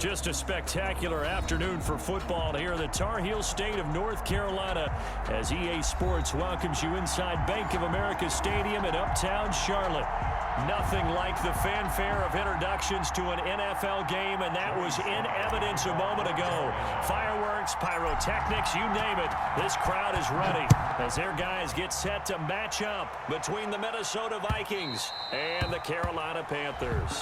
Just a spectacular afternoon for football here in the Tar Heel state of North Carolina as EA Sports welcomes you inside Bank of America Stadium in uptown Charlotte. Nothing like the fanfare of introductions to an NFL game, and that was in evidence a moment ago. Fireworks, pyrotechnics, you name it, this crowd is ready as their guys get set to match up between the Minnesota Vikings and the Carolina Panthers.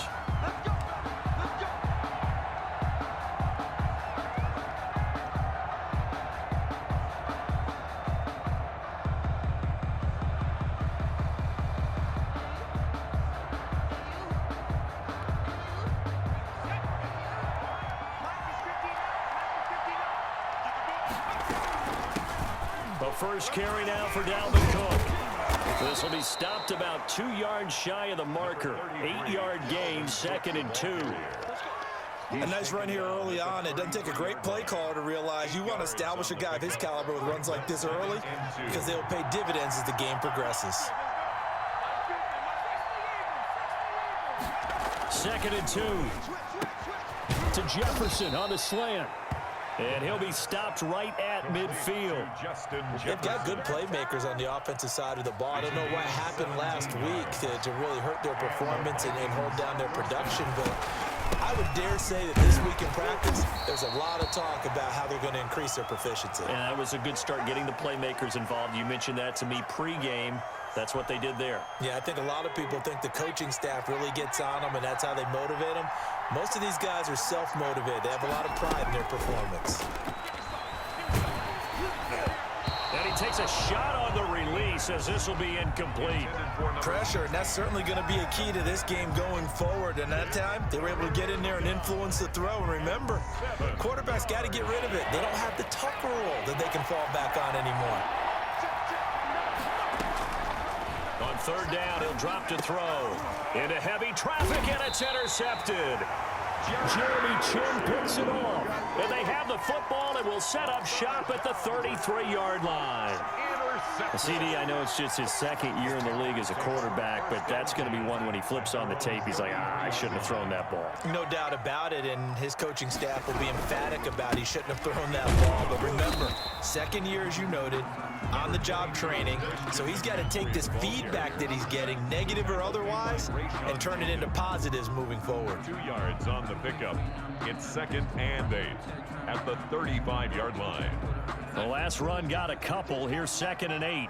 First carry now for Dalvin Cook. This will be stopped about 2 yards shy of the marker. 8-yard gain, 2nd and 2. A nice run here early on. It doesn't take a great play caller to realize you want to establish a guy of his caliber with runs like this early because they'll pay dividends as the game progresses. 2nd and 2. To Jefferson on the slant. And he'll be stopped right at midfield. They've got good playmakers on the offensive side of the ball. I don't know what happened last week to really hurt their performance and hold down their production, but I would dare say that this week in practice, there's a lot of talk about how they're going to increase their proficiency. And that was a good start getting the playmakers involved. You mentioned that to me pregame. That's what they did there. Yeah, I think a lot of people think the coaching staff really gets on them, and that's how they motivate them. Most of these guys are self-motivated. They have a lot of pride in their performance. And he takes a shot on the release as this will be incomplete. Pressure, and that's certainly going to be a key to this game going forward. And that time, they were able to get in there and influence the throw. And remember, quarterbacks got to get rid of it. They don't have the tuck rule that they can fall back on anymore. On 3rd down, he'll drop to throw. Into heavy traffic, and it's intercepted. Jeremy Chin picks it off. And they have the football and will set up shop at the 33-yard line. CD, I know it's just his 2nd year in the league as a quarterback, but that's going to be one when he flips on the tape. He's like, I shouldn't have thrown that ball. No doubt about it, and his coaching staff will be emphatic about he shouldn't have thrown that ball. But remember, 2nd year, as you noted, on-the-job training, so he's got to take this feedback that he's getting, negative or otherwise, and turn it into positives moving forward. 2 yards on the pickup. It's 2nd and 8 at the 35-yard line. The last run got a couple. Here's 2nd and 8.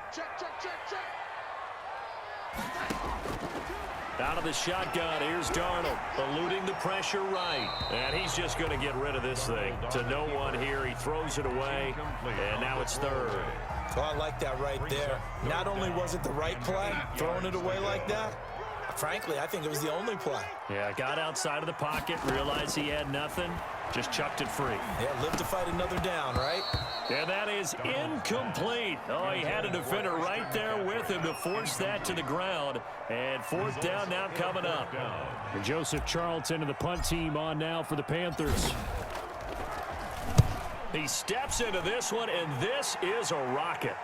Out of the shotgun, here's Darnold, eluding the pressure right. And he's just going to get rid of this thing. To no one here, he throws it away, and now it's 3rd. Oh, I like that right there. Not only was it the right play, throwing it away like that, frankly, I think it was the only play. Yeah, got outside of the pocket, realized he had nothing, just chucked it free. Yeah, live to fight another down, right? And that is incomplete. Oh, he had a defender right there with him to force that to the ground. And 4th down now coming up. And Joseph Charlton and the punt team on now for the Panthers. He steps into this one, and this is a rocket.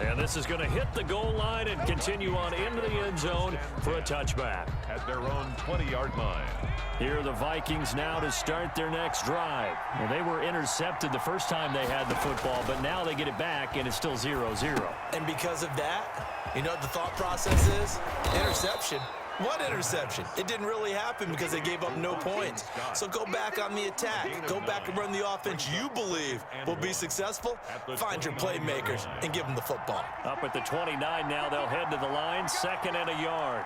And this is going to hit the goal line and continue on into the end zone for a touchback. At their own 20-yard line. Here are the Vikings now to start their next drive. Well, they were intercepted the first time they had the football, but now they get it back, and it's still 0-0. And because of that, you know what the thought process is? Interception. What interception? It didn't really happen because they gave up no points. So go back on the attack. Go back and run the offense you believe will be successful. Find your playmakers and give them the football. Up at the 29 now, they'll head to the line. 2nd and a yard.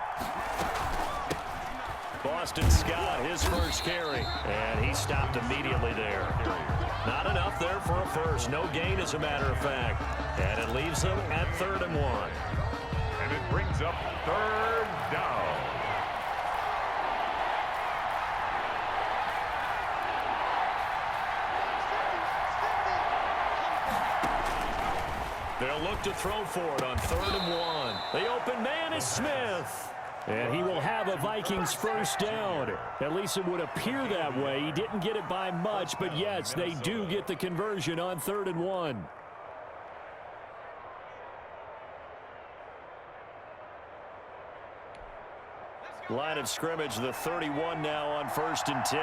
Boston Scott, his first carry, and he stopped immediately there. Not enough there for a first. No gain, as a matter of fact. And it leaves them at 3rd and 1. And it brings up 3rd down. They'll look to throw for it on 3rd and 1. The open man is Smith. And he will have a Vikings first down. At least it would appear that way. He didn't get it by much, but yes, they do get the conversion on 3rd and 1. Line of scrimmage, the 31 now on 1st and 10.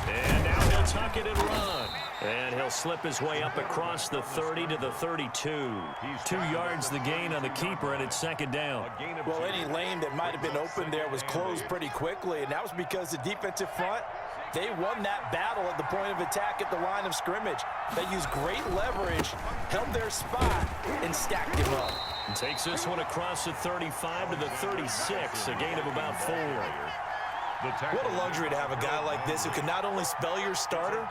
And now he'll tuck it and run. And he'll slip his way up across the 30 to the 32. 2 yards the gain on the keeper, and it's 2nd down. Well, any lane that might have been open there was closed pretty quickly, and that was because the defensive front, they won that battle at the point of attack at the line of scrimmage. They used great leverage, held their spot, and stacked him up. And takes this one across the 35 to the 36, a gain of about 4. What a luxury to have a guy like this who can not only spell your starter,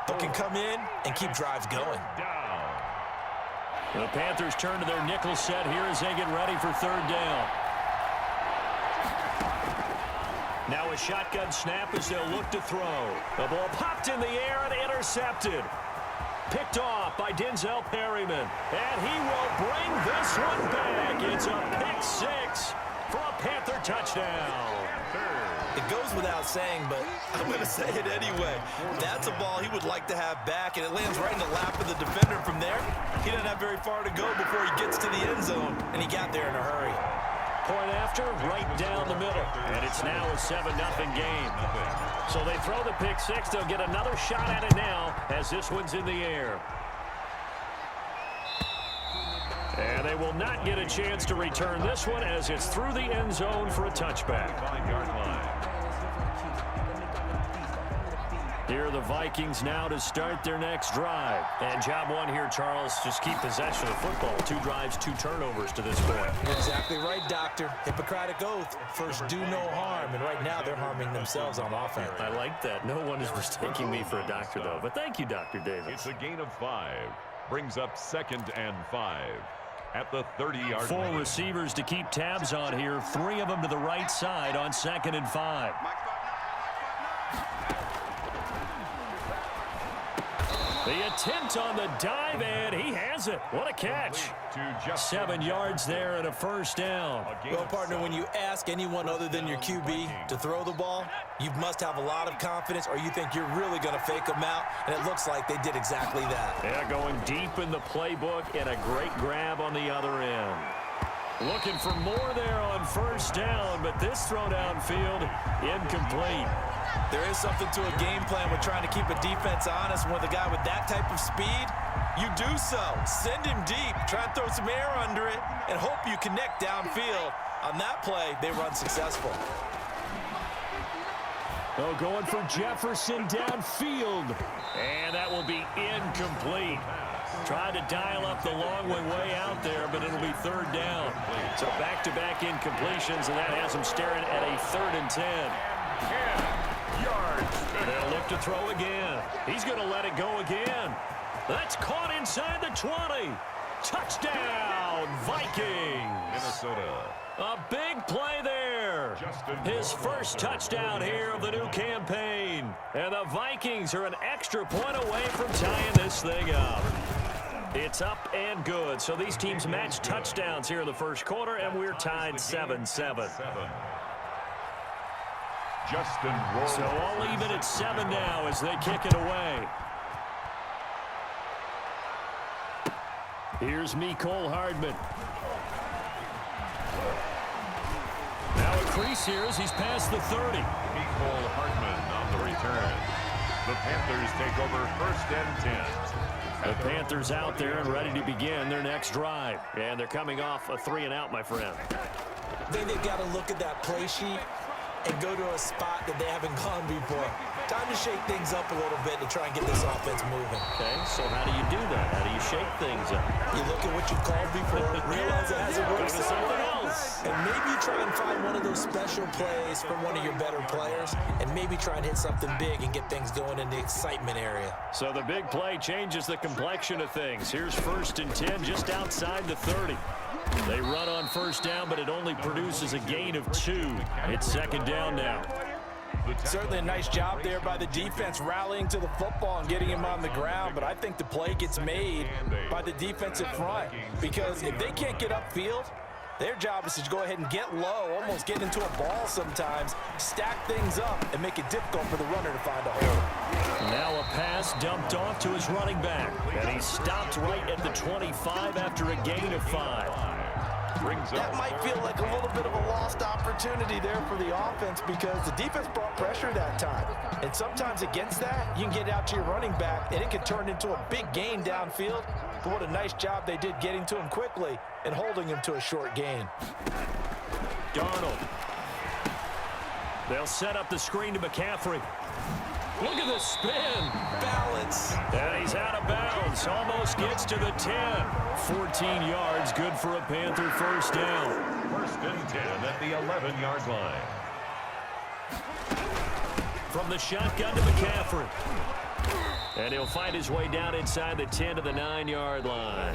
but can come in and keep drives going. The Panthers turn to their nickel set here as they get ready for 3rd down. Now a shotgun snap as they'll look to throw. The ball popped in the air and intercepted. Picked off by Denzel Perryman. And he will bring this one back. It's a pick 6 for a Panther touchdown. It goes without saying, but I'm going to say it anyway. That's a ball he would like to have back, and it lands right in the lap of the defender from there. He doesn't have very far to go before he gets to the end zone, and he got there in a hurry. Point after, right down the middle. And it's now a 7-0 game. So they throw the pick 6. They'll get another shot at it now as this one's in the air. And they will not get a chance to return this one as it's through the end zone for a touchback. 5-yard line. Here are the Vikings now to start their next drive. And job 1 here, Charles, just keep possession of the football. 2 drives, 2 turnovers to this point. You're exactly right, Doctor. Hippocratic oath, first do no harm. And right now they're harming themselves on offense. I like that. No one is mistaking me for a doctor, though. But thank you, Dr. Davis. It's a gain of 5. Brings up 2nd and 5. At the 30-yard line. 4 receivers to keep tabs on here. 3 of them to the right side on 2nd and 5. The attempt on the dive, and he has it. What a catch. 7 yards there and a 1st down. Well, partner, when you ask anyone other than your QB to throw the ball, you must have a lot of confidence, or you think you're really going to fake them out, and it looks like they did exactly that. Yeah, going deep in the playbook and a great grab on the other end. Looking for more there on 1st down, but this throw downfield incomplete. There is something to a game plan with trying to keep a defense honest. With a guy with that type of speed, you do so. Send him deep, try and throw some air under it, and hope you connect downfield. On that play, they run successful. Oh, going for Jefferson downfield. And that will be incomplete. Tried to dial up the long way out there, but it'll be 3rd down. So back-to-back incompletions, and that has him staring at a 3rd and 10. 10 yards. They'll look to throw again. He's going to let it go again. That's caught inside the 20. Touchdown, Vikings. Minnesota. A big play there. His first touchdown here of the new campaign. And the Vikings are an extra point away from tying this thing up. It's up and good. So these teams match touchdowns here in the first quarter, and we're tied 7-7. So all even at 7 now as they kick it away. Here's Mecole Hardman. Now a crease here as he's past the 30. Mecole Hardman on the return. The Panthers take over 1st and 10. The Panthers out there and ready to begin their next drive. And they're coming off a 3-and-out, my friend. Then they've got to look at that play sheet and go to a spot that they haven't gone before. Time to shake things up a little bit to try and get this offense moving. Okay, so how do you do that? How do you shake things up? You look at what you've called before, realize it hasn't worked Go to something else. and maybe you try and find one of those special plays from one of your better players, and maybe try and hit something big and get things going in the excitement area. So the big play changes the complexion of things. Here's 1st and 10 just outside the 30. They run on 1st down, but it only produces a gain of 2. It's 2nd down now. Certainly a nice job there by the defense rallying to the football and getting him on the ground, but I think the play gets made by the defensive front, because if they can't get upfield, their job is to go ahead and get low, almost get into a ball sometimes, stack things up, and make it difficult for the runner to find a hole. Now a pass dumped off to his running back, and he stopped right at the 25 after a gain of 5. That might feel like a little bit of a lost opportunity there for the offense because the defense brought pressure that time. And sometimes against that, you can get out to your running back, and it can turn into a big gain downfield. But what a nice job they did getting to him quickly and holding him to a short gain. Darnold. They'll set up the screen to McCaffrey. Look at the spin. Balance. And he's out of bounds. Almost gets to the 10. 14 yards, good for a Panther first down. First and 10 at the 11-yard line. From the shotgun to McCaffrey. And he'll find his way down inside the 10 to the 9-yard line.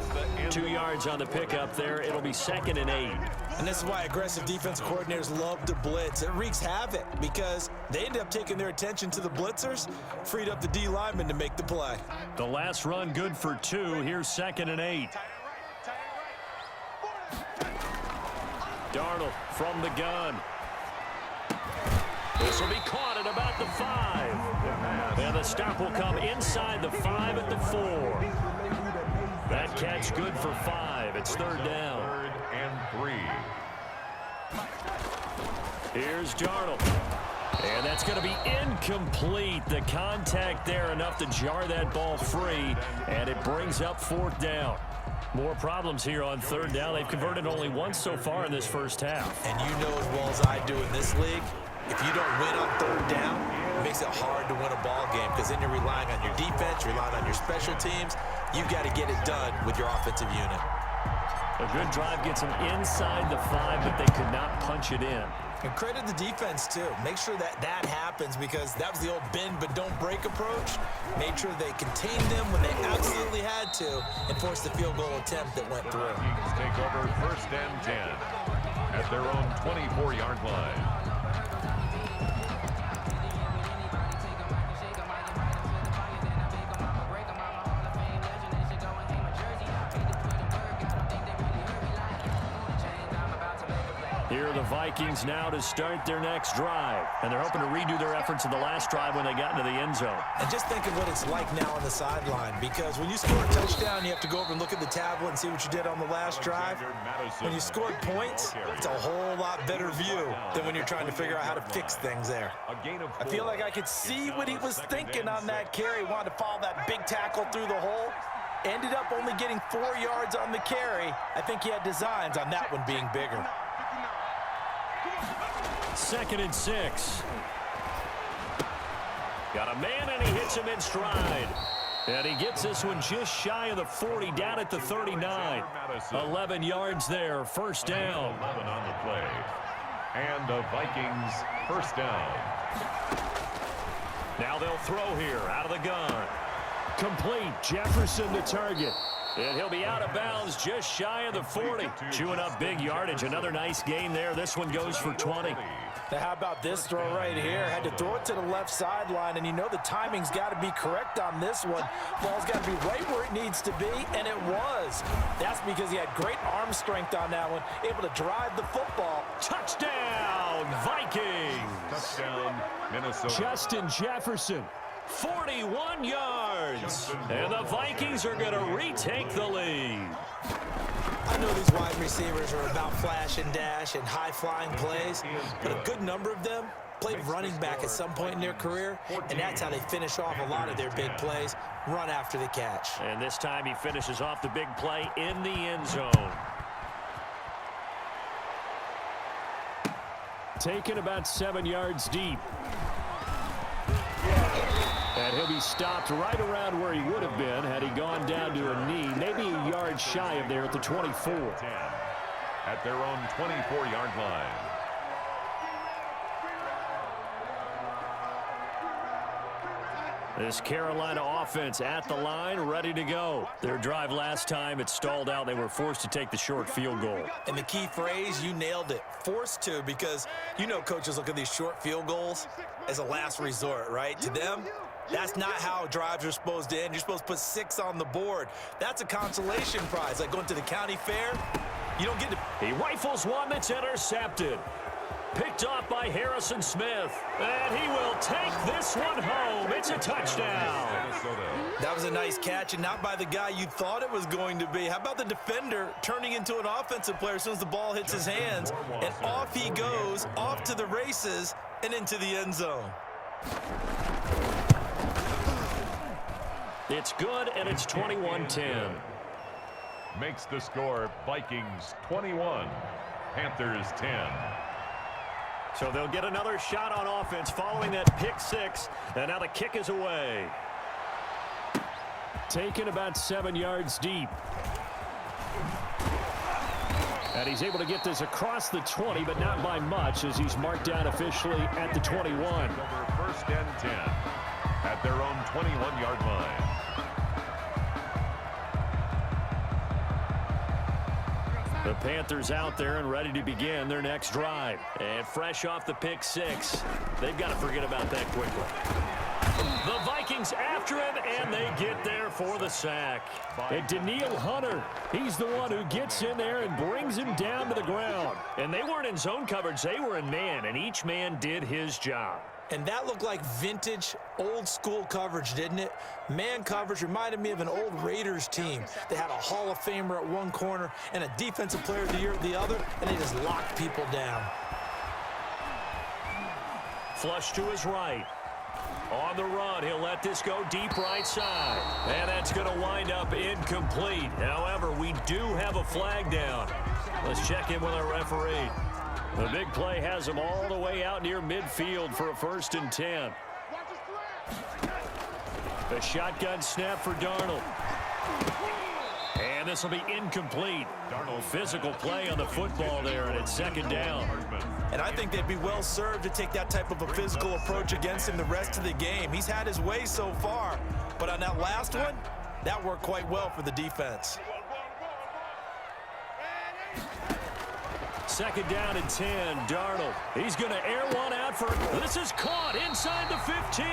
2 yards on the pickup there. It'll be 2nd and 8. And this is why aggressive defensive coordinators love to blitz. It wreaks havoc because they end up taking their attention to the blitzers, freed up the D lineman to make the play. The last run good for 2. Here's 2nd and 8. Darnold from the gun. This will be caught at about the 5. And the stop will come inside the 5 at the 4. That catch good for 5. It's 3rd down. 3rd and 3. Here's Darnold. And that's going to be incomplete. The contact there enough to jar that ball free. And it brings up 4th down. More problems here on 3rd down. They've converted only once so far in this first half. And you know as well as I do in this league, if you don't win on 3rd down, it makes it hard to win a ball game because then you're relying on your defense, you're relying on your special teams. You've got to get it done with your offensive unit. A good drive gets them inside the 5, but they could not punch it in. And credit the defense, too. Make sure that that happens because that was the old bend but don't break approach. Made sure they contained them when they absolutely had to and forced the field goal attempt that went through. Vikings take over 1st and 10 at their own 24-yard line. Here are the Vikings now to start their next drive. And they're hoping to redo their efforts in the last drive when they got into the end zone. And just think of what it's like now on the sideline because when you score a touchdown, you have to go over and look at the tablet and see what you did on the last drive. When you scored points, it's a whole lot better view than when you're trying to figure out how to fix things there. I feel like I could see what he was thinking on that carry. Wanted to follow that big tackle through the hole. Ended up only getting 4 yards on the carry. I think he had designs on that one being bigger. 2nd and 6. Got a man, and he hits him in stride. And he gets this one just shy of the 40, down at the 39. 11 yards there, 1st down. 11 on the play. And the Vikings first down. Now they'll throw here out of the gun. Complete. Jefferson to target. And he'll be out of bounds just shy of the 40. Chewing up big yardage. Another nice gain there. This one goes for 20. Now, how about this throw right here? Had to throw it to the left sideline, and you know the timing's got to be correct on this one. Ball's got to be right where it needs to be, and it was. That's because he had great arm strength on that one, able to drive the football. Touchdown, Vikings! Touchdown, Minnesota. Justin Jefferson, 41 yards. And the Vikings are going to retake the lead. I know these wide receivers are about flash and dash and high-flying plays, but a good number of them played running back at some point in their career, and that's how they finish off a lot of their big plays, run after the catch. And this time he finishes off the big play in the end zone. Taken about 7 yards deep. And he'll be stopped right around where he would have been had he gone down to a knee, maybe a yard shy of there at the 24. 10 at their own 24-yard line. This Carolina offense at the line, ready to go. Their drive last time, it stalled out. They were forced to take the short field goal. And the key phrase, you nailed it, forced to, because you know coaches look at these short field goals as a last resort, right? To them, that's not how drives are supposed to end. You're supposed to put 6 on the board. That's a consolation prize, like going to the county fair. You don't get to... He rifles one that's intercepted. Picked off by Harrison Smith. And he will take this one home. It's a touchdown. That was a nice catch, and not by the guy you thought it was going to be. How about the defender turning into an offensive player as soon as the ball hits his hands, and off he goes, off to the races, and into the end zone. It's good, and it's 21-10. Makes the score Vikings 21, Panthers 10. So they'll get another shot on offense following that pick six, and now the kick is away. Taken about 7 yards deep. And he's able to get this across the 20, but not by much, as he's marked down officially at the 21. Over first and 10 at their own 21-yard line. The Panthers out there and ready to begin their next drive. And fresh off the pick six, they've got to forget about that quickly. The Vikings after him, and they get there for the sack. And Daniil Hunter, he's the one who gets in there and brings him down to the ground. And they weren't in zone coverage, they were in man, and each man did his job. And that looked like vintage, old-school coverage, didn't it? Man coverage reminded me of an old Raiders team. They had a Hall of Famer at one corner and a Defensive Player of the Year at the other, and they just locked people down. Flush to his right. On the run, he'll let this go deep right side. And that's going to wind up incomplete. However, we do have a flag down. Let's check in with our referee. The big play has him all the way out near midfield for a 1st and 10. The shotgun snap for Darnold. And this will be incomplete. Darnold, physical play on the football there, and it's 2nd down. And I think they'd be well served to take that type of a physical approach against him the rest of the game. He's had his way so far, but on that last one, that worked quite well for the defense. 2nd down and 10, Darnold. He's going to air one out for, this is caught inside the 15.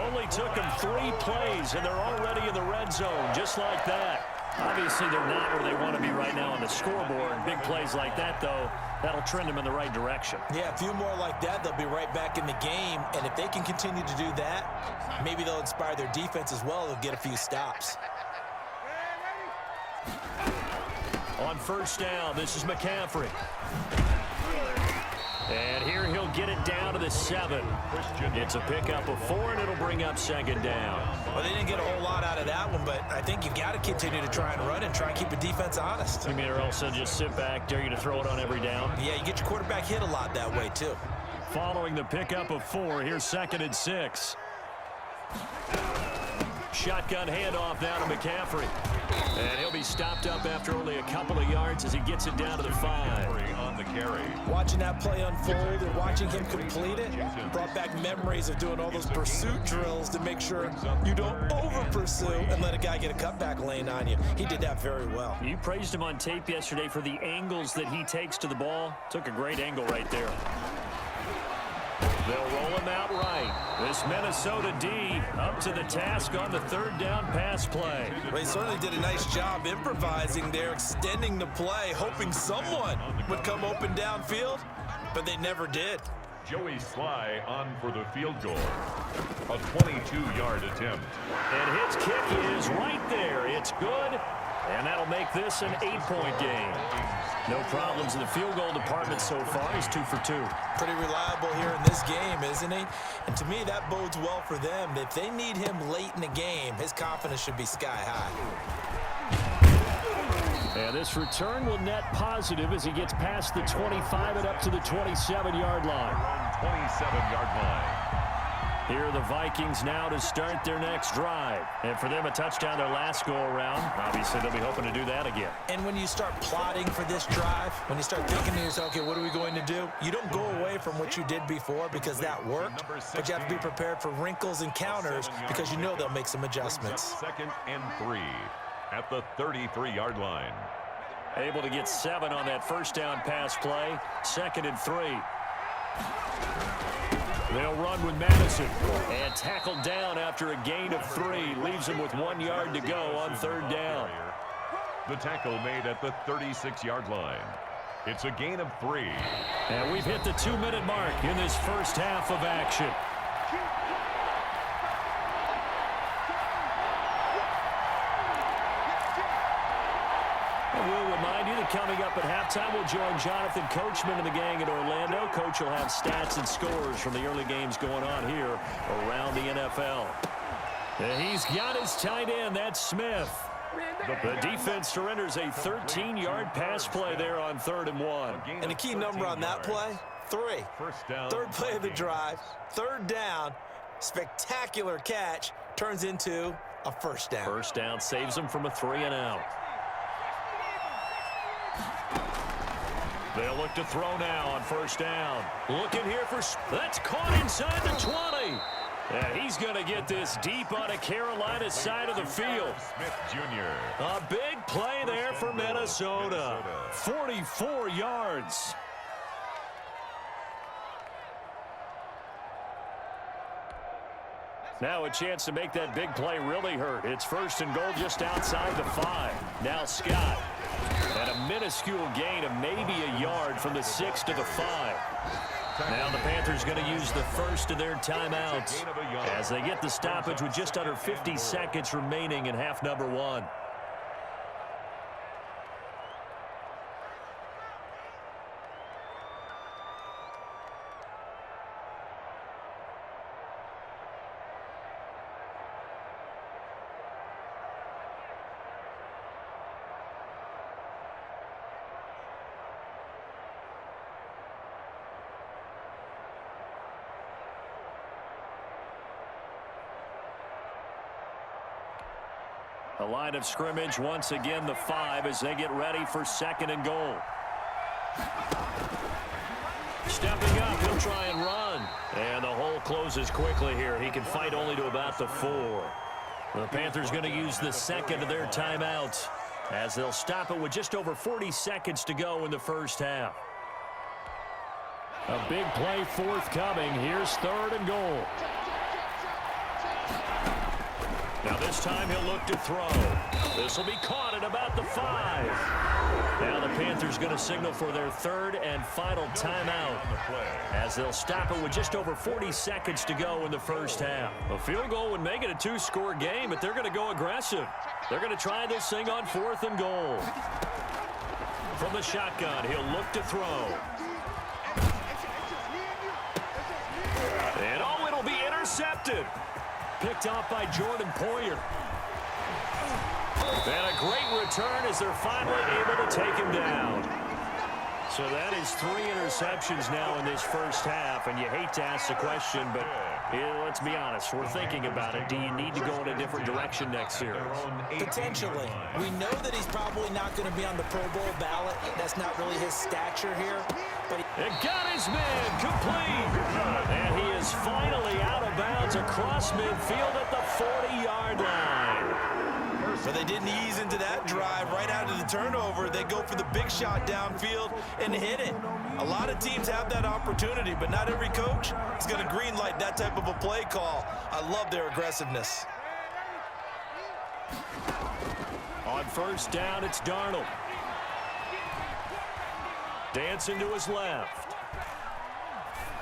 Only took him 3 plays, and they're already in the red zone, just like that. Obviously, they're not where they want to be right now on the scoreboard. Big plays like that, though, that'll trend them in the right direction. Yeah, a few more like that, they'll be right back in the game. And if they can continue to do that, maybe they'll inspire their defense as well. They'll get a few stops. On 1st down, this is McCaffrey. And here he'll get it down to the 7. It's a pickup of 4, and it'll bring up 2nd down. Well, they didn't get a whole lot out of that one, but I think you've got to continue to try and run and try and keep the defense honest. You mean, or else just sit back, dare you to throw it on every down? Yeah, you get your quarterback hit a lot that way, too. Following the pickup of 4, here's 2nd and 6. Shotgun handoff now to McCaffrey. And he'll be stopped up after only a couple of yards as he gets it down to the 5. On the carry. Watching that play unfold and watching him complete it brought back memories of doing all those pursuit drills to make sure you don't over-pursue and let a guy get a cutback lane on you. He did that very well. You praised him on tape yesterday for the angles that he takes to the ball. Took a great angle right there. They'll roll him out right. This Minnesota D up to the task on the 3rd down pass play. Well, he certainly did a nice job improvising there, extending the play, hoping someone would come open downfield, but they never did. Joey Sly on for the field goal. A 22-yard attempt. And his kick is right there. It's good. And that'll make this an 8-point game. No problems in the field goal department so far. He's 2 for 2. Pretty reliable here in this game, isn't he? And to me, that bodes well for them. If they need him late in the game, his confidence should be sky high. And this return will net positive as he gets past the 25 and up to the 27-yard line. 27-yard line. Here are the Vikings now to start their next drive. And for them, a touchdown their last go-around. Obviously, they'll be hoping to do that again. And when you start plotting for this drive, when you start thinking to yourself, okay, what are we going to do? You don't go away from what you did before because that worked, but you have to be prepared for wrinkles and counters because you know they'll make some adjustments. 2nd and 3 at the 33-yard line. Able to get 7 on that 1st down pass play. 2nd and 3. They'll run with Madison. And tackled down after a gain of 3. Leaves him with 1 yard to go on 3rd down. The tackle made at the 36-yard line. It's a gain of 3. And we've hit the 2-minute mark in this first half of action. And we'll remind you that coming up at halftime, we'll join Jonathan Coachman and the gang in Orlando. Coach will have stats and scores from the early games going on here around the NFL. And he's got his tight end. That's Smith. The defense surrenders a 13-yard pass play there on 3rd and 1. And the key number on that play, 3. Third play of the drive, 3rd down, spectacular catch, turns into a first down. First down saves them from a 3-and-out. They'll look to throw now on 1st down. Looking here for... That's caught inside the 20. And he's going to get this deep on a Carolina side of the field. Smith Jr. A big play there for Minnesota. 44 yards. Now a chance to make that big play really hurt. It's 1st and goal just outside the 5. Now Scott. And a minuscule gain of maybe a yard from the 6 to the 5. Now the Panthers going to use the first of their timeouts as they get the stoppage with just under 50 seconds remaining in half number 1. The line of scrimmage once again the 5 as they get ready for 2nd and goal. Stepping up, he'll try and run. And the hole closes quickly here. He can fight only to about the 4. The Panthers going to use the 2nd of their timeouts as they'll stop it with just over 40 seconds to go in the first half. A big play forthcoming. Here's 3rd and goal. Now this time he'll look to throw. This will be caught at about the 5. Now the Panthers going to signal for their 3rd and final timeout as they'll stop it with just over 40 seconds to go in the first half. A field goal would make it a 2-score game, but they're going to go aggressive. They're going to try this thing on 4th and goal. From the shotgun, he'll look to throw. And oh, it'll be intercepted. Picked off by Jordan Poyer. And a great return as they're finally able to take him down. So that is 3 interceptions now in this first half. And you hate to ask the question, but let's be honest. We're thinking about it. Do you need to go in a different direction next year? Potentially. We know that he's probably not going to be on the Pro Bowl ballot. That's not really his stature here. But it got his man complete. And he is finally out of bounds across midfield at the 40-yard line. But they didn't ease into that drive right out of the turnover. They go for the big shot downfield and hit it. A lot of teams have that opportunity, but not every coach is going to green light that type of a play call. I love their aggressiveness. On 1st down, it's Darnold. Dancing to his left.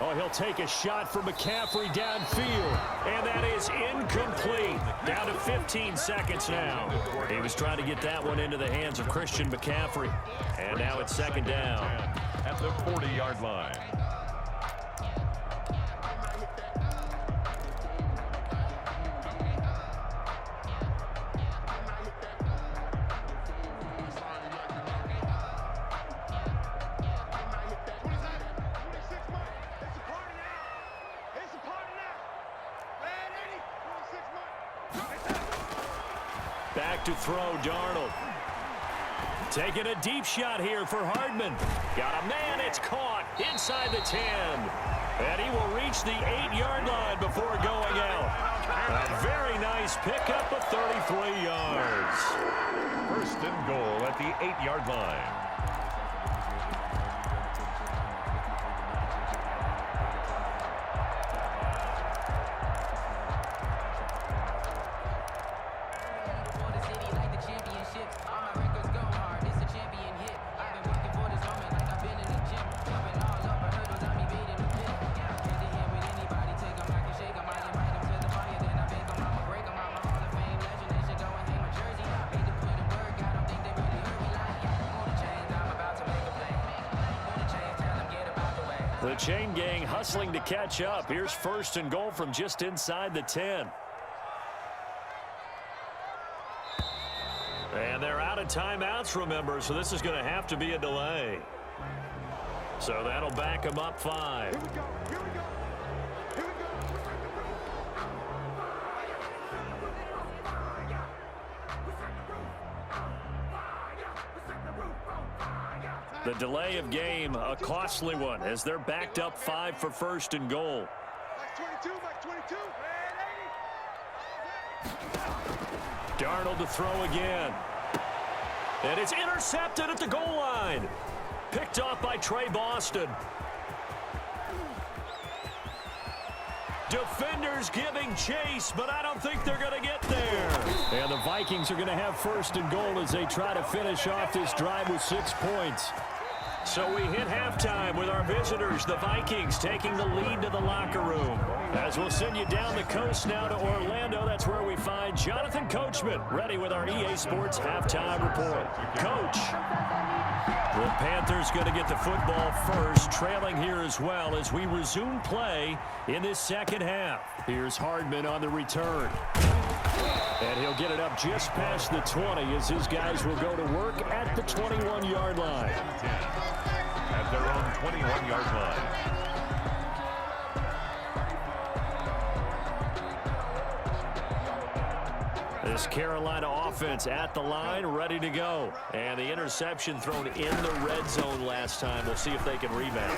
Oh, he'll take a shot from McCaffrey downfield. And that is incomplete. Down to 15 seconds now. He was trying to get that one into the hands of Christian McCaffrey. And now it's 2nd down. At the 40-yard line. Back to throw, Darnold. Taking a deep shot here for Hardman. Got a man, it's caught inside the 10. And he will reach the 8-yard line before going out. A very nice pickup of 33 yards. 1st and goal at the 8-yard line. The chain gang hustling to catch up. Here's 1st and goal from just inside the 10. And they're out of timeouts, remember, so this is going to have to be a delay. So that'll back them up 5. Here we go. Here we go. Here we go. The delay of game, a costly one, as they're backed up 5 for 1st and goal. Max 22, Max 22. Darnold to throw again. And it's intercepted at the goal line. Picked off by Trey Boston. Defenders giving chase, but I don't think they're going to get there. And the Vikings are going to have 1st and goal as they try to finish off this drive with 6 points. So we hit halftime with our visitors, the Vikings, taking the lead to the locker room. As we'll send you down the coast now to Orlando, that's where we find Jonathan Coachman, ready with our EA Sports halftime report. Coach. The Panthers going to get the football first, trailing here as well as we resume play in this second half. Here's Hardman on the return. And he'll get it up just past the 20 as his guys will go to work at the 21-yard line. At their own 21-yard line. This Carolina offense at the line, ready to go. And the interception thrown in the red zone last time. We'll see if they can rebound.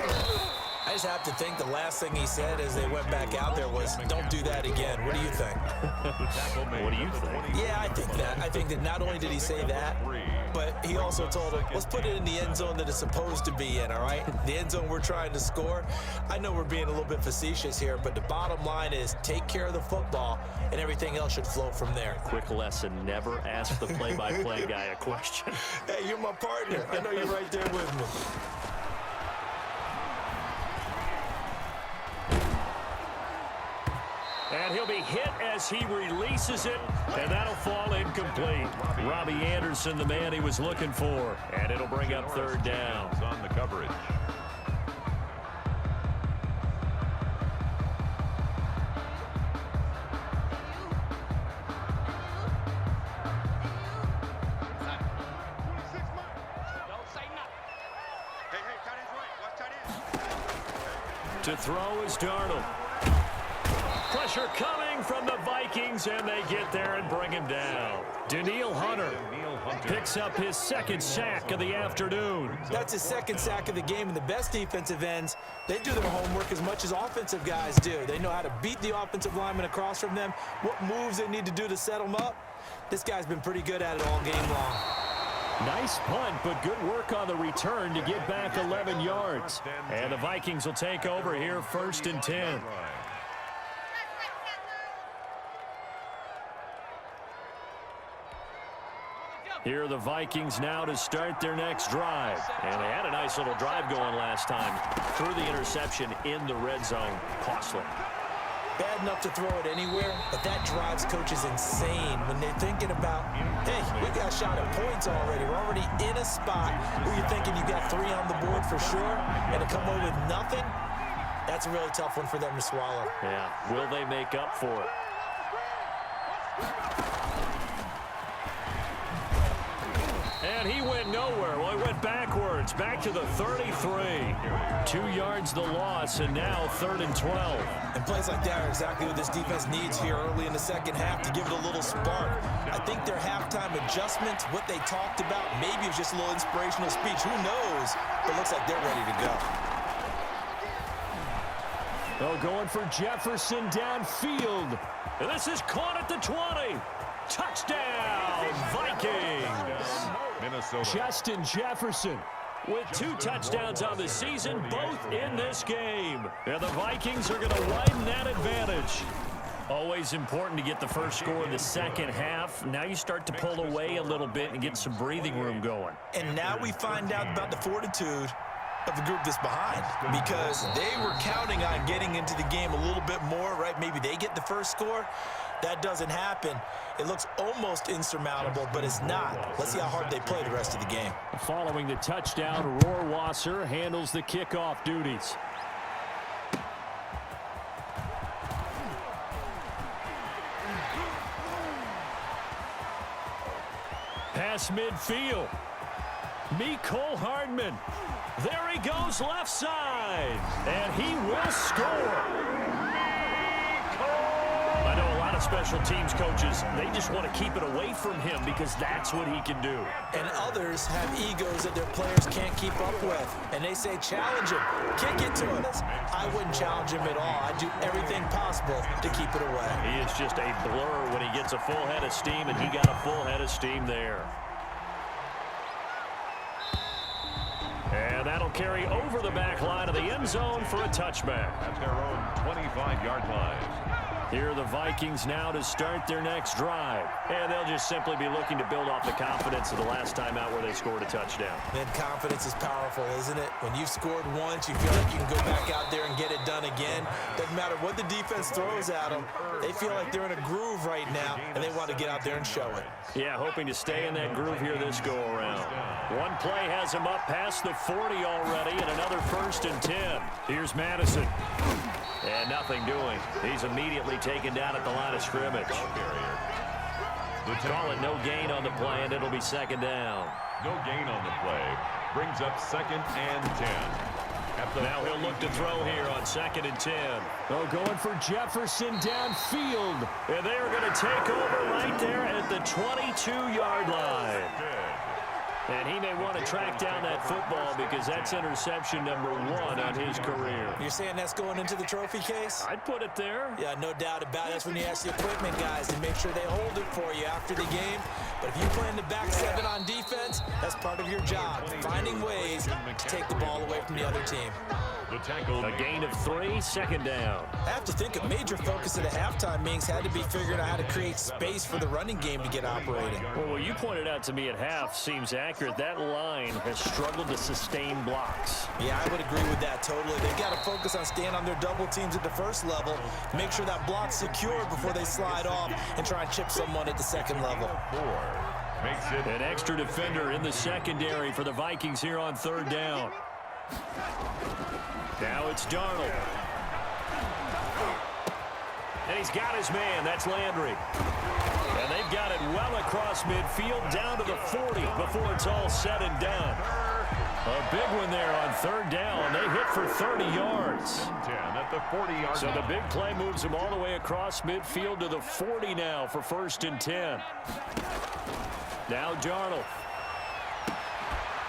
I just have to think the last thing he said as they went back out there was, don't do that again. What do you think? What do you think? Yeah, I think that. I think that not only did he say that, but he also told him, let's put it in the end zone that it's supposed to be in, all right? The end zone we're trying to score. I know we're being a little bit facetious here, but the bottom line is take care of the football, and everything else should flow from there. Quick lesson, never ask the play-by-play guy a question. Hey, you're my partner. I know you're right there with me. And he'll be hit as he releases it, and that'll fall incomplete. Robbie Anderson, the man he was looking for, and it'll bring up 3rd down. On the coverage. To throw is Darnold. Pressure coming from the Vikings, and they get there and bring him down. Daniil Hunter picks up his 2nd sack of the afternoon. That's his 2nd sack of the game, and the best defensive ends, they do their homework as much as offensive guys do. They know how to beat the offensive lineman across from them, what moves they need to do to set them up. This guy's been pretty good at it all game long. Nice punt, but good work on the return to get back 11 yards. And the Vikings will take over here 1st and 10. Here are the Vikings now to start their next drive. And they had a nice little drive going last time. Threw the interception in the red zone. Costly. Bad enough to throw it anywhere, but that drives coaches insane when they're thinking about, hey, we got a shot at points already. We're already in a spot where you're thinking you got 3 on the board for sure, and to come away with nothing, that's a really tough one for them to swallow. Yeah, will they make up for it? And he went nowhere. Well, he went backwards, back to the 33. 2 yards the loss, and now 3rd and 12. And plays like that are exactly what this defense needs here early in the second half to give it a little spark. I think their halftime adjustments, what they talked about, maybe it was just a little inspirational speech. Who knows? But it looks like they're ready to go. Oh, going for Jefferson downfield. And this is caught at the 20. Touchdown, Vikings. Minnesota. Justin Jefferson with 2 touchdowns on the season, both in this game. And the Vikings are going to widen that advantage. Always important to get the first score in the second half. Now you start to pull away a little bit and get some breathing room going. And now we find out about the fortitude of the group that's behind, because they were counting on getting into the game a little bit more, right? Maybe they get the first score. That doesn't happen. It looks almost insurmountable, but it's not. Let's see how hard they play the rest of the game. Following the touchdown, Rohrwasser handles the kickoff duties. past midfield. Mecole Hardman. There he goes left side. And he will score. I know a lot of special teams coaches, they just want to keep it away from him because that's what he can do. And others have egos that their players can't keep up with. And they say, challenge him. Kick it to him. I wouldn't challenge him at all. I'd do everything possible to keep it away. He is just a blur when he gets a full head of steam, and he got a full head of steam there. And that'll carry over the back line of the end zone for a touchback. At their own 25-yard line. Here are the Vikings now to start their next drive. And they'll just simply be looking to build off the confidence of the last time out where they scored a touchdown. Man, confidence is powerful, isn't it? When you've scored once, you feel like you can go back out there and get it done again. Doesn't matter what the defense throws at them. They feel like they're in a groove right now, and they want to get out there and show it. Yeah, hoping to stay in that groove here this go-around. One play has him up past the 40 already, and another 1st and 10. Here's Madison. And nothing doing. He's immediately taken down at the line of scrimmage. Call it no gain on the play, and it'll be 2nd down. No gain on the play. Brings up 2nd and 10. Now he'll look to throw here on 2nd and 10. Oh, going for Jefferson downfield. And they're going to take over right there at the 22-yard line. And he may want to track down that football because that's interception number 1 on his career. You're saying that's going into the trophy case? I'd put it there. Yeah, no doubt about it. That's when you ask the equipment guys to make sure they hold it for you after the game. But if you play in the back 7 on defense, that's part of your job, finding ways to take the ball away from the other team. A gain of 3, 2nd down. I have to think a major focus of the halftime meetings had to be figuring out how to create space for the running game to get operating. Well, what you pointed out to me at half seems accurate. That line has struggled to sustain blocks. Yeah, I would agree with that totally. They've got to focus on staying on their double teams at the first level, make sure that block's secure before they slide off and try and chip someone at the second level. Makes it an extra defender in the secondary for the Vikings here on 3rd down. Now it's Darnold. And he's got his man. That's Landry. And they've got it well across midfield down to the 40 before it's all said and done. A big one there on 3rd down. They hit for 30 yards. 10 at the 40-yard So the big play moves them all the way across midfield to the 40 now for 1st and 10. Now Darnold.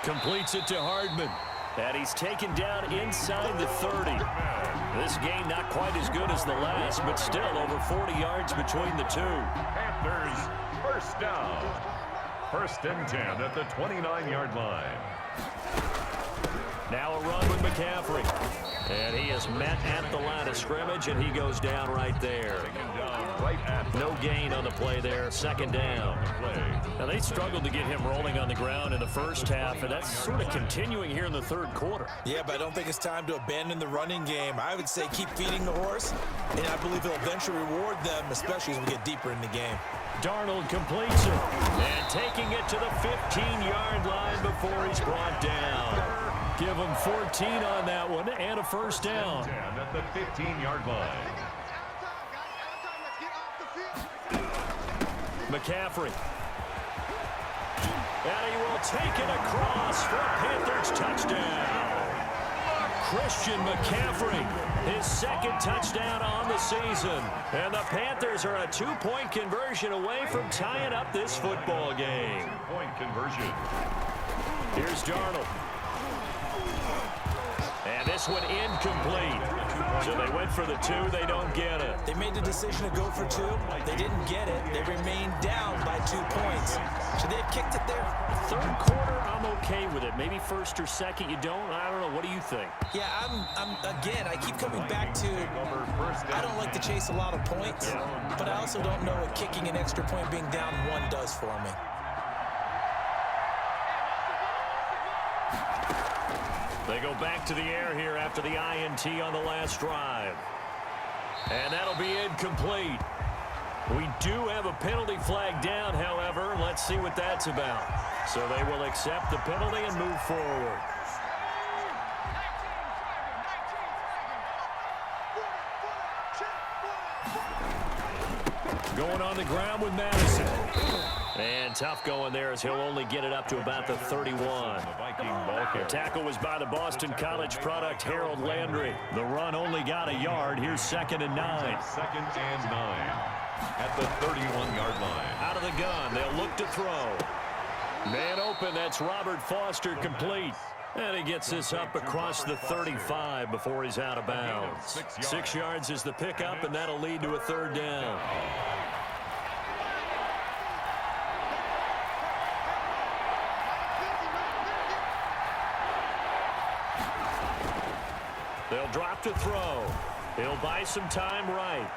Completes it to Hardman. And he's taken down inside the 30. This game not quite as good as the last, but still over 40 yards between the two. Panthers, 1st down. 1st and 10 at the 29-yard line. Now a run with McCaffrey. And he is met at the line of scrimmage, and he goes down right there. No gain on the play there. 2nd down. Now, they struggled to get him rolling on the ground in the first half, and that's sort of continuing here in the 3rd quarter. Yeah, but I don't think it's time to abandon the running game. I would say keep feeding the horse, and I believe it'll eventually reward them, especially as we get deeper in the game. Darnold completes it, and taking it to the 15-yard line before he's brought down. Give him 14 on that one, and a 1st down. 10 at the 15-yard line. McCaffrey. And he will take it across for a Panthers touchdown. Christian McCaffrey, his 2nd touchdown on the season. And the Panthers are a 2-point conversion away from tying up this football game. 2-point conversion. Here's Darnold. And this one incomplete. So they went for the 2. They don't get it. They made the decision to go for 2. They didn't get it. They remained down by 2 points. Should they have kicked it there? 3rd quarter, I'm okay with it. Maybe 1st or 2nd, you don't. I don't know. What do you think? Yeah, again, I keep coming back to I don't like to chase a lot of points, but I also don't know what kicking an extra point being down 1 does for me. They go back to the air here after the INT on the last drive. And that'll be incomplete. We do have a penalty flag down, however. Let's see what that's about. So they will accept the penalty and move forward. Going on the ground with Madison. And tough going there as he'll only get it up to about the 31. The tackle was by the Boston College product, Harold Landry. The run only got a yard. Here's 2nd and 9. 2nd and 9 at the 31-yard line. Out of the gun, they'll look to throw. Man open, that's Robert Foster, complete. And he gets this up across the 35 before he's out of bounds. 6 yards is the pickup, and that'll lead to a 3rd down. They'll drop to throw. He'll buy some time right.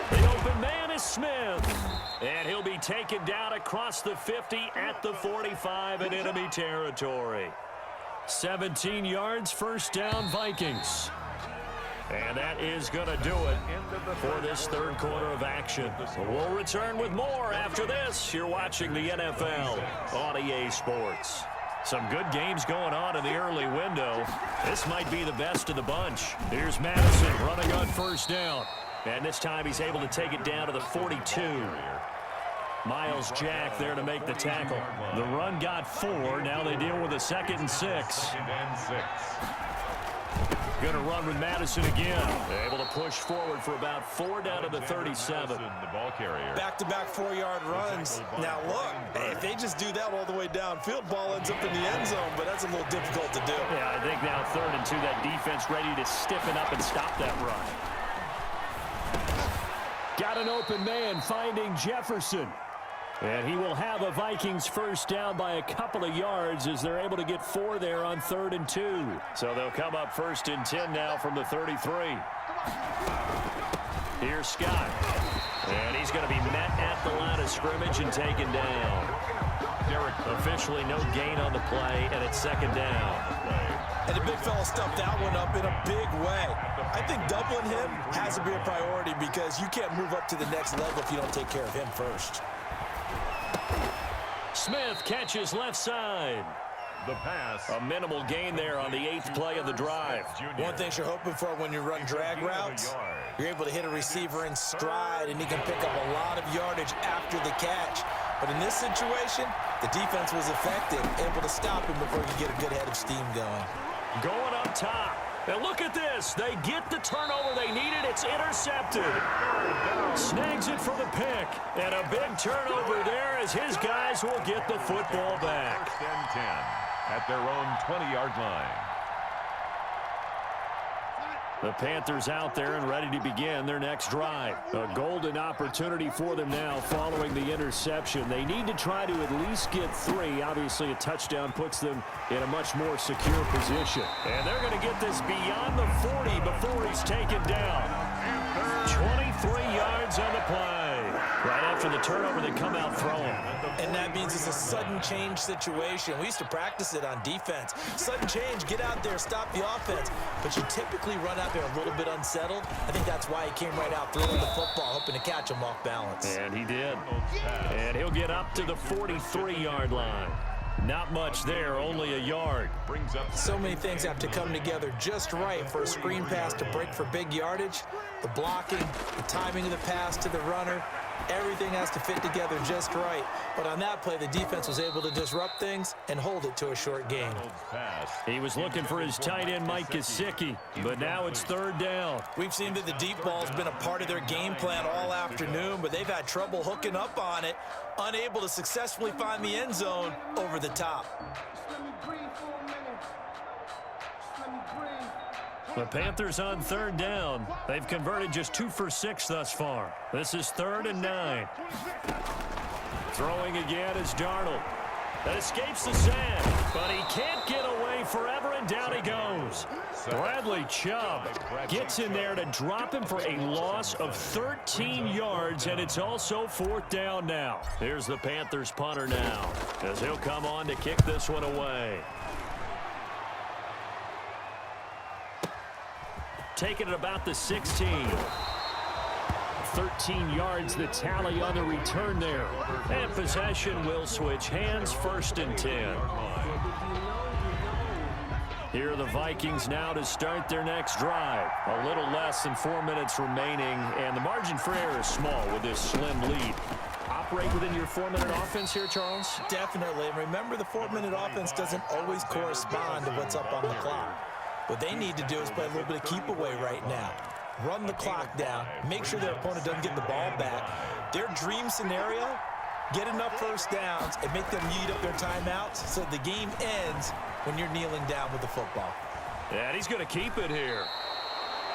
The open man is Smith. And he'll be taken down across the 50 at the 45 in enemy territory. 17 yards, 1st down, Vikings. And that is going to do it for this 3rd quarter of action. We'll return with more after this. You're watching the NFL on EA Sports. Some good games going on in the early window. This might be the best of the bunch. Here's Madison running on 1st down. And this time he's able to take it down to the 42. Miles Jack there to make the tackle. The run got 4. Now they deal with a 2nd and 6. Going to run with Madison again. They're able to push forward for about 4 down to the 37. Back-to-back 4-yard runs. Now look, if they just do that all the way downfield, ball ends up in the end zone, but that's a little difficult to do. Yeah, I think now 3rd and 2, that defense ready to stiffen up and stop that run. Got an open man finding Jefferson. And he will have a Vikings 1st down by a couple of yards as they're able to get 4 there on 3rd and 2. So they'll come up 1st and 10 now from the 33. Here's Scott. And he's going to be met at the line of scrimmage and taken down. Officially no gain on the play, and it's 2nd down. And the big fella stuffed that one up in a big way. I think doubling him has to be a priority because you can't move up to the next level if you don't take care of him first. Smith catches left side. The pass. A minimal gain there on the 8th play of the drive. One thing you're hoping for when you run drag routes, you're able to hit a receiver in stride, and he can pick up a lot of yardage after the catch. But in this situation, the defense was effective, able to stop him before he could get a good head of steam going. Going up top. And look at this. They get the turnover they needed. It's intercepted. Snags it for the pick. And a big turnover there as his guys will get the football back. 1st and 10 at their own 20-yard line. The Panthers out there and ready to begin their next drive. A golden opportunity for them now following the interception. They need to try to at least get 3. Obviously, a touchdown puts them in a much more secure position. And they're going to get this beyond the 40 before he's taken down. 23 yards on the play. Right after the turnover, they come out throwing. And that means it's a sudden change situation. We used to practice it on defense. Sudden change, get out there, stop the offense. But you typically run out there a little bit unsettled. I think that's why he came right out throwing the football, hoping to catch him off balance. And he did. And he'll get up to the 43-yard line. Not much there, only a yard. So many things have to come together just right for a screen pass to break for big yardage. The blocking, the timing of the pass to the runner, everything has to fit together just right. But on that play, the defense was able to disrupt things and hold it to a short gain. He was looking for his tight end, Mike Gesicki, but now it's 3rd down. We've seen that the deep ball has been a part of their game plan all afternoon, but they've had trouble hooking up on it, unable to successfully find the end zone over the top. The Panthers on 3rd down. They've converted just 2 for 6 thus far. This is 3rd and 9. Throwing again is Darnold. That escapes the sand, but he can't get away forever, and down he goes. Bradley Chubb gets in there to drop him for a loss of 13 yards, and it's also 4th down now. Here's the Panthers punter now, as he'll come on to kick this one away. Taking it about the 16. 13 yards the tally on the return there. And possession will switch hands, 1st and 10. Here are the Vikings now to start their next drive. A little less than 4 minutes remaining, and the margin for error is small with this slim lead. Operate within your 4-minute offense here, Charles? Definitely. And remember, the 4-minute offense doesn't always correspond to what's up on the clock. What they need to do is play a little bit of keep away right now. Run the clock down. Make sure their opponent doesn't get the ball back. Their dream scenario, get enough first downs and make them eat up their timeouts so the game ends when you're kneeling down with the football. And he's going to keep it here.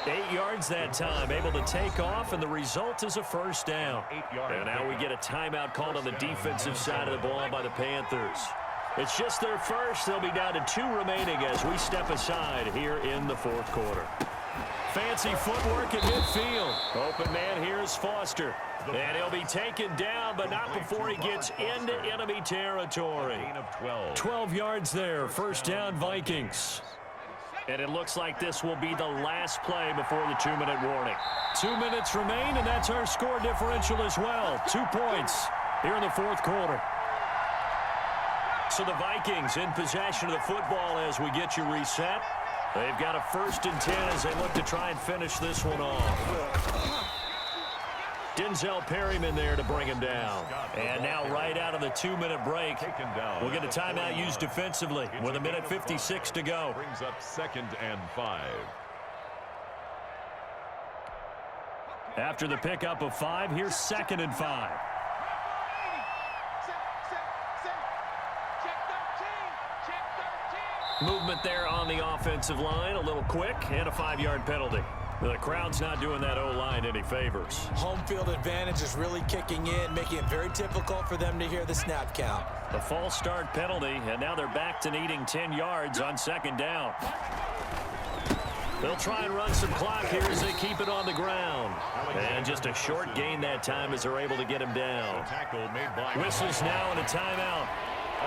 8 yards that time, able to take off, and the result is a first down. And now we get a timeout called on the defensive side of the ball by the Panthers. It's just their first. They'll be down to 2 remaining as we step aside here in the fourth quarter. Fancy footwork at midfield. Open man here is Foster. And he'll be taken down, but not before he gets into enemy territory. 12 yards there. First down, Vikings. And it looks like this will be the last play before the 2-minute warning. 2 minutes remain, and that's our score differential as well. 2 points here in the fourth quarter. So the Vikings in possession of the football as we get you reset. They've got a 1st and 10 as they look to try and finish this one off. Denzel Perryman there to bring him down. And now right out of the 2-minute break, we'll get a timeout used defensively with 1:56 to go. Brings up 2nd and 5. After the pickup of 5, here's 2nd and 5. Movement there on the offensive line, a little quick, and a 5-yard penalty. The crowd's not doing that O-line any favors. Home field advantage is really kicking in, making it very difficult for them to hear the snap count. The false start penalty, and now they're back to needing 10 yards on 2nd down. They'll try and run some clock here as they keep it on the ground. And just a short gain that time as they're able to get him down. Whistles now and a timeout.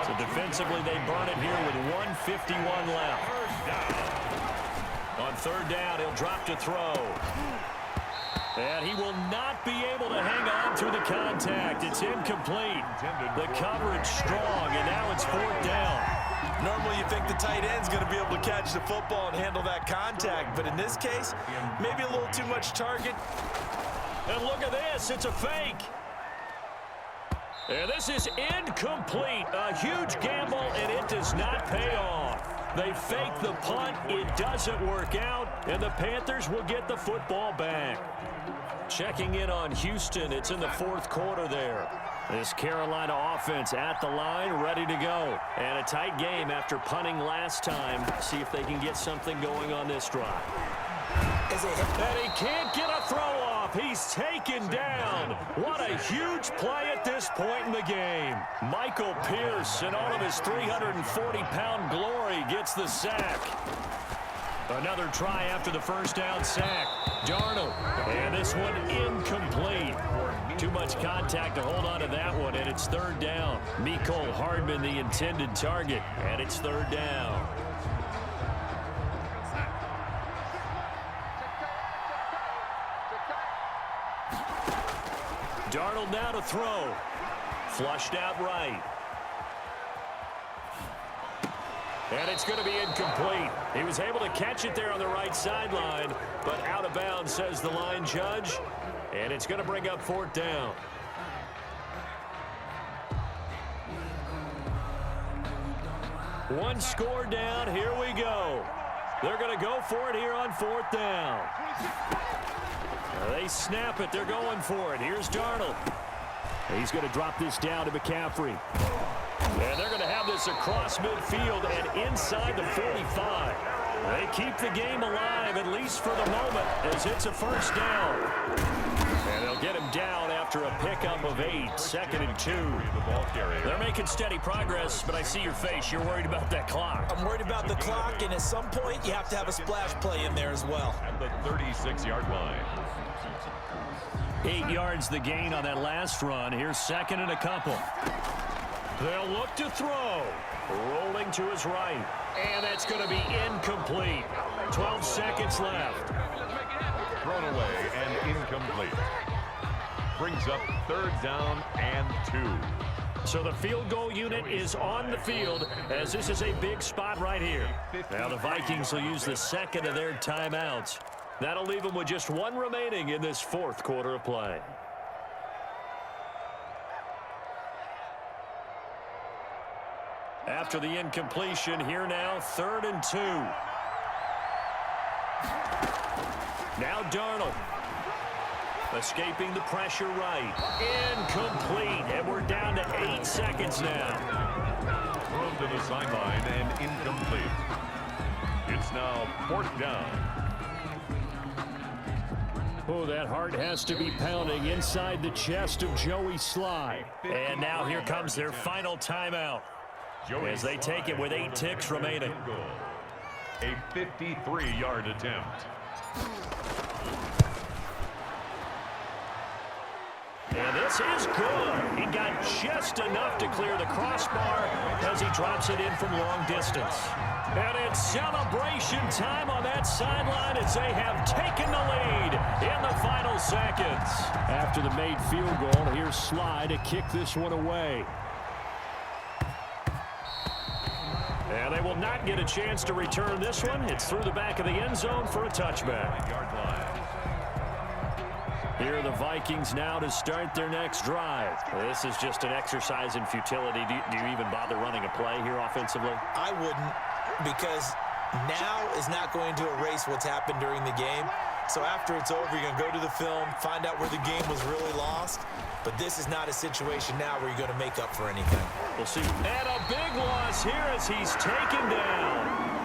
So defensively, they burn it here with 1:51 left. On 3rd down, he'll drop to throw. And he will not be able to hang on through the contact. It's incomplete. The coverage strong, and now it's 4th down. Normally you think the tight end's going to be able to catch the football and handle that contact, but in this case, maybe a little too much target. And look at this, it's a fake. And this is incomplete. A huge gamble, and it does not pay off. They fake the punt, it doesn't work out, and the Panthers will get the football back. Checking in on Houston, it's in the 4th quarter there. This Carolina offense at the line, ready to go. And a tight game after punting last time. See if they can get something going on this drive. And he can't get a throw off. He's taken down. What a huge play at this point in the game. Michael Pierce, in all of his 340-pound glory, gets the sack. Another try after the first down sack. Darnold. And this one incomplete. Too much contact to hold on to that one, and it's 3rd down. Mecole Hardman, the intended target, and it's 3rd down. Darnold now to throw. Flushed out right. And it's going to be incomplete. He was able to catch it there on the right sideline, but out of bounds, says the line judge. And it's going to bring up 4th down. One score down. Here we go. They're going to go for it here on 4th down. They snap it. They're going for it. Here's Darnold. He's going to drop this down to McCaffrey. And they're going to have this across midfield and inside the 45. They keep the game alive, at least for the moment, as it's a first down. And they'll get him down after a pickup of 8, 2nd and 2. They're making steady progress, but I see your face. You're worried about that clock. I'm worried about the clock, and at some point, you have to have a splash play in there as well. At the 36-yard line. 8 yards the gain on that last run. Here's 2nd and a couple. They'll look to throw. Rolling to his right. And that's going to be incomplete. 12 seconds left. Thrown away and incomplete. Brings up 3rd down and 2. So the field goal unit is on the field as this is a big spot right here. Now the Vikings will use the second of their timeouts. That'll leave them with just one remaining in this fourth quarter of play. After the incompletion, here now, 3rd and 2. Now Darnold. Escaping the pressure right. Incomplete. And we're down to 8 seconds now. Thrown to the sideline and incomplete. It's now 4th down. Oh, that heart has to be pounding inside the chest of Joey Sly. And now here comes their final timeout as they take it with 8 ticks remaining. A 53-yard attempt. And this is good. He got just enough to clear the crossbar as he drops it in from long distance. And it's celebration time on that sideline as they have taken the lead in the final seconds. After the made field goal, here's Sly to kick this one away. And they will not get a chance to return this one. It's through the back of the end zone for a touchback. Here are the Vikings now to start their next drive. This is just an exercise in futility. Do you even bother running a play here offensively? I wouldn't, because now is not going to erase what's happened during the game. So after it's over, you're going to go to the film, find out where the game was really lost. But this is not a situation now where you're going to make up for anything. We'll see. And a big loss here as he's taken down.